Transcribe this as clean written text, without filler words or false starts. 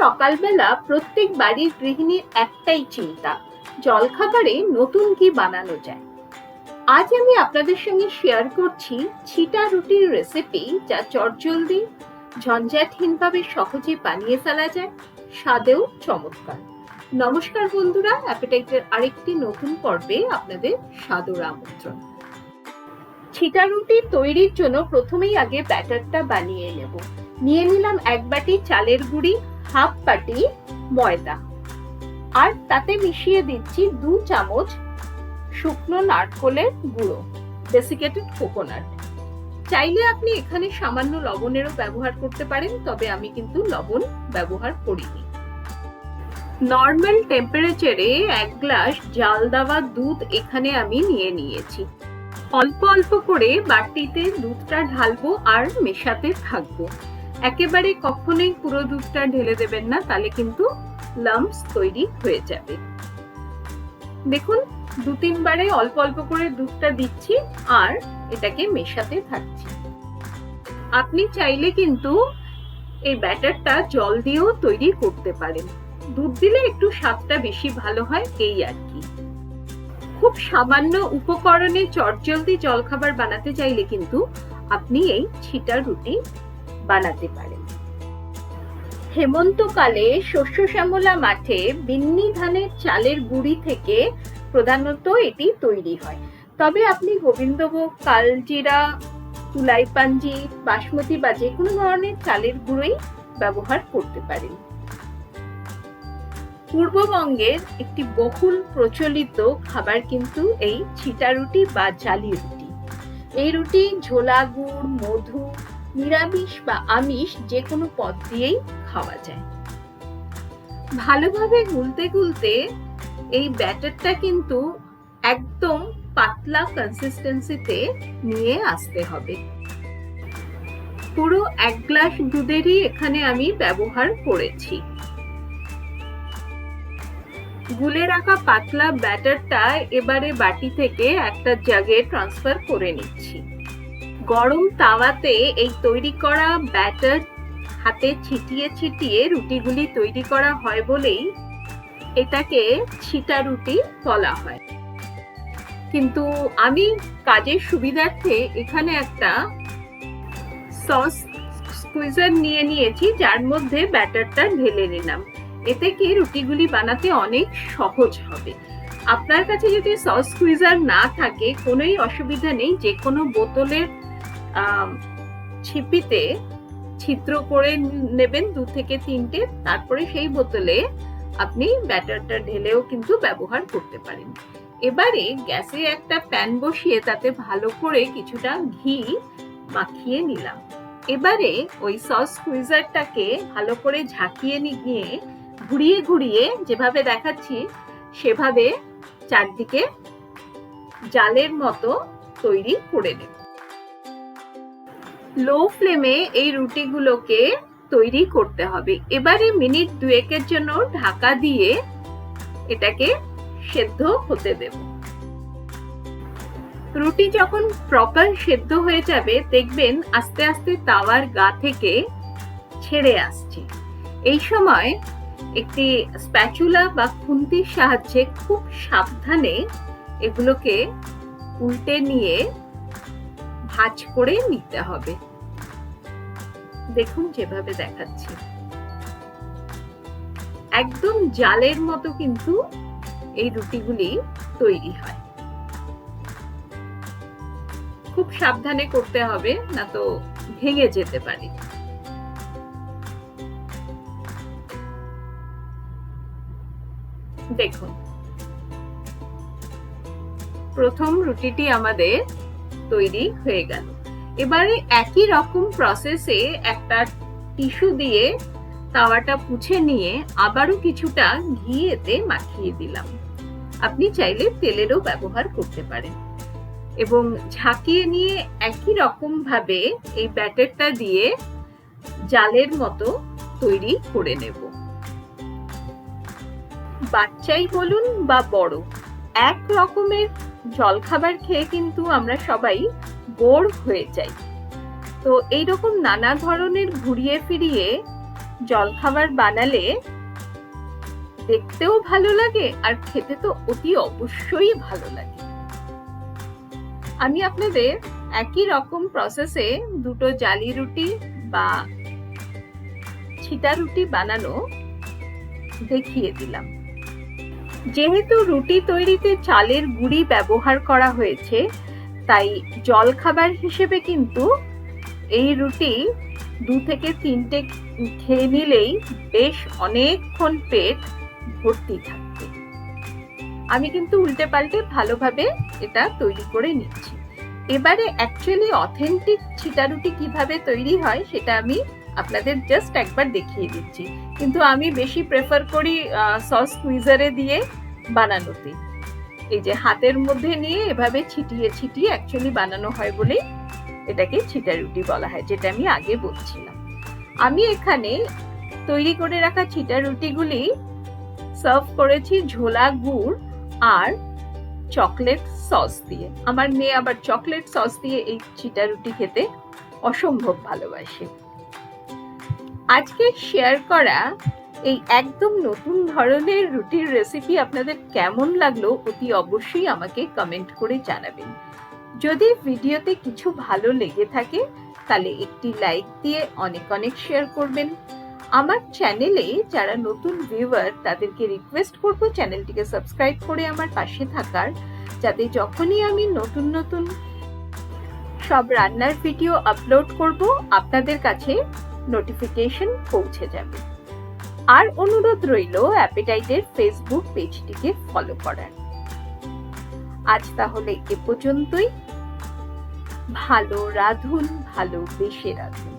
সকালবেলা প্রত্যেক বাড়ির গৃহিণীর একটাই চিন্তা, জলখাবারে নতুন কি বানানো যায়। আজ আমি আপনাদের সঙ্গে শেয়ার করছি ছিটা রুটির রেসিপি, যা চটজলদি ঝঞ্ঝাটহীনভাবে সহজে বানিয়ে ফেলা যায়, স্বাদেও চমৎকার। নমস্কার বন্ধুরা, অ্যাপেটাইটের আরেকটি নতুন পর্বে আপনাদের সাদর আমন্ত্রণ। ছিটা রুটি তৈরির জন্য প্রথমেই আগে ব্যাটারটা বানিয়ে নেব। নিয়ে নিলাম 1 বাটি চালের গুঁড়ি, হাফ বাটি ময়দা, আর তাতে মিশিয়ে দিচ্ছি 2 চামচ শুকনো নারকেলের গুঁড়ো, ডেসিকেটেড কোকোনাট। চাইলে আপনি এখানে সামান্য লবণেরও ব্যবহার করতে পারেন, তবে আমি কিন্তু লবণ ব্যবহার করিনি। নর্মাল টেম্পারেচারে 1 গ্লাস জাল দেওয়া দুধ এখানে আমি নিয়ে নিয়েছি। অল্প অল্প করে বাটিতে দুধটা ঢালবো আর মেশাতে থাকবো। একেবারে কখনোই পুরো দুধটা ঢেলে দেবেন না, তাহলে কিন্তু লাম্পস তৈরি হয়ে যাবে। দেখুন, 2-3 বারে অল্প অল্প করে দুধটা দিচ্ছি আর এটাকে মেশাতে থাকছি। আপনি চাইলে কিন্তু এই ব্যাটারটা জল দিয়েও তৈরি করতে পারেন। দুধ দিলে একটু স্বাদটা বেশি ভালো হয়, এই আর কি। খুব সামান্য উপকরণে চটজলদি জলখাবার বানাতে চাইলে কিন্তু আপনি এই ছিটা রুটি বানাতে পারেন। হেমন্তকালে শস্য শ্যামলা মাঠে বিন্নি ধানের চালের গুঁড়ি থেকে প্রধানত এটি তৈরি হয়। তবে আপনি গোবিন্দভোগ, কালজিরা, তুলাইপাঞ্জি, বাসমতি বা যে কোনো ধরনের চালের গুঁড়োই ব্যবহার করতে পারেন। পূর্ববঙ্গের একটি বহুল প্রচলিত খাবার কিন্তু এই ছিটা রুটি বা জালি রুটি। এই রুটি ঝোলা গুড়, মধু, নিরামিষ বা আমিষ যে কোনো পদ দিয়েই খাওয়া যায়। ভালোভাবে গুলতে গুলতে এই ব্যাটারটা কিন্তু একদম পাতলা কনসিস্টেন্সিতে নিয়ে আসতে হবে। পুরো 1 গ্লাস দুধেরই এখানে আমি ব্যবহার করেছি। গুলে রাখা পাতলা ব্যাটারটা এবারে বাটি থেকে একটা জাগে ট্রান্সফার করে নিচ্ছি। গরম তাওয়াতে এই তৈরি করা ব্যাটার হাতে ছিটিয়ে ছিটিয়ে রুটিগুলি তৈরি করা হয় বলেই এটাকে ছিটা রুটি বলা হয়। কিন্তু আমি কাজের সুবিধার্থে এখানে একটা সস স্কুইজার নিয়ে নিয়েছি, যার মধ্যে ব্যাটারটা ঢেলে নিলাম। এতে কি রুটিগুলি বানাতে অনেক সহজ হবে। আপনার কাছে যদি সস স্কুইজার না থাকে, কোনোই অসুবিধা নেই। যে কোনো বোতলের ছিপিতে ছিদ্র করে নেবেন 2 থেকে 3টে, তারপরে সেই বোতলে আপনি ব্যাটারটা ঢেলেও কিন্তু ব্যবহার করতে পারেন। এবারে গ্যাসে একটা প্যান বসিয়ে তাতে ভালো করে কিছুটা ঘি মাখিয়ে নিলাম। এবারে ওই সস স্কুইজারটাকে ভালো করে ঝাঁকিয়ে নিয়ে ঘুরিয়ে ঘুরিয়ে, যেভাবে দেখাচ্ছি সেভাবে চারদিকে জালের মতো তৈরি করে নেব। লো ফ্লেমে এই রুটিগুলোকে তৈরি করতে হবে। এবারে মিনিট 2-এর জন্য ঢাকা দিয়ে এটাকে সেদ্ধ হতে দেব। রুটি যখন প্রপার সেদ্ধ হয়ে যাবে, দেখবেন আস্তে আস্তে তাওয়ার গা থেকে ছেড়ে আসছে। এই সময় একটি স্প্যাচুলা বা খুন্তির সাহায্যে খুব সাবধানে এগুলোকে উল্টে নিয়ে ভাঁজ করে নিতে হবে। দেখুন, যেভাবে দেখাচ্ছি একদম জালের মতো কিন্তু এই রুটিগুলি তৈরি হয়। খুব সাবধানে করতে হবে, না তো ভেঙে যেতে পারে। দেখুন, প্রথম রুটিটি আমাদের তৈরি হয়ে গেল। এবারে একই রকম প্রসেসে একটা টিস্যু দিয়ে তাওয়াটা মুছে নিয়ে আবারও কিছুটা ঘি এতে মাখিয়ে দিলাম। আপনি চাইলে তেলেরও ব্যবহার করতে পারেন এবং ঝাঁকিয়ে নিয়ে একই রকম ভাবে এই ব্যাটারটা দিয়ে জালের মতো তৈরি করে নেব। বাচ্চাই বলুন বা বড়, এক রকমের জলখাবার খেয়ে কিন্তু আমরা সবাই বোর হয়ে যাই। তো এইরকম নানা ধরনের ঘুরিয়ে ফিরিয়ে জলখাবার বানালে দেখতেও ভালো লাগে আর খেতে তো অতি অবশ্যই ভালো লাগে। আমি আপনাদের একই রকম প্রসেসে দুটো জালি রুটি বা ছিটা রুটি বানানো দেখিয়ে দিলাম। যেহেতু রুটি তৈরিতে চালের গুঁড়ি ব্যবহার করা হয়েছে, তাই জলখাবার হিসেবে কিন্তু এই রুটি 2 থেকে 3টে খেয়ে নিলেই বেশ অনেকক্ষণ পেট ভর্তি থাকবে। আমি কিন্তু উল্টে পাল্টে ভালোভাবে এটা তৈরি করে নিচ্ছি। এবারে অ্যাকচুয়ালি অথেন্টিক ছিটা রুটি কিভাবে তৈরি হয় সেটা আমি আপনাদের জাস্ট একবার দেখিয়ে দিচ্ছি, কিন্তু আমি বেশি প্রেফার করি সস স্কুইজারে দিয়ে বানানোতে। এই যে হাতের মধ্যে নিয়ে এভাবে ছিটিয়ে ছিটিয়ে অ্যাকচুয়ালি বানানো হয় বলেই এটাকে ছিটা রুটি বলা হয়, যেটা আমি আগে বলছিলাম। আমি এখানে তৈরি করে রাখা ছিটা রুটিগুলি সার্ভ করেছি ঝোলা গুড় আর চকলেট সস দিয়ে। আমার মেয়ে আবার চকলেট সস দিয়ে এই ছিটা রুটি খেতে অসম্ভব ভালোবাসে। আজকে শেয়ার করা এই একদম নতুন ধরনের রুটির রেসিপি আপনাদের কেমন লাগলো অতি অবশ্যই আমাকে কমেন্ট করে জানাবেন। যদি ভিডিওতে কিছু ভালো লেগে থাকে তাহলে একটি লাইক দিয়ে অনেক অনেক শেয়ার করবেন। আমার চ্যানেলে যারা নতুন ভিউয়ার তাদেরকে রিকোয়েস্ট করব চ্যানেলটিকে সাবস্ক্রাইব করে আমার পাশে থাকার, যাতে যখনই আমি নতুন নতুন সব রান্নার ভিডিও আপলোড করব আপনাদের কাছে নোটিফিকেশন পৌঁছে যাবে। আর অনুরোধ রইল অ্যাপেটাইটের ফেসবুক পেজটিকে ফলো করার। আজ তাহলে এ পর্যন্তই। ভালো রাঁধুন, ভালোবেসে রাঁধুন।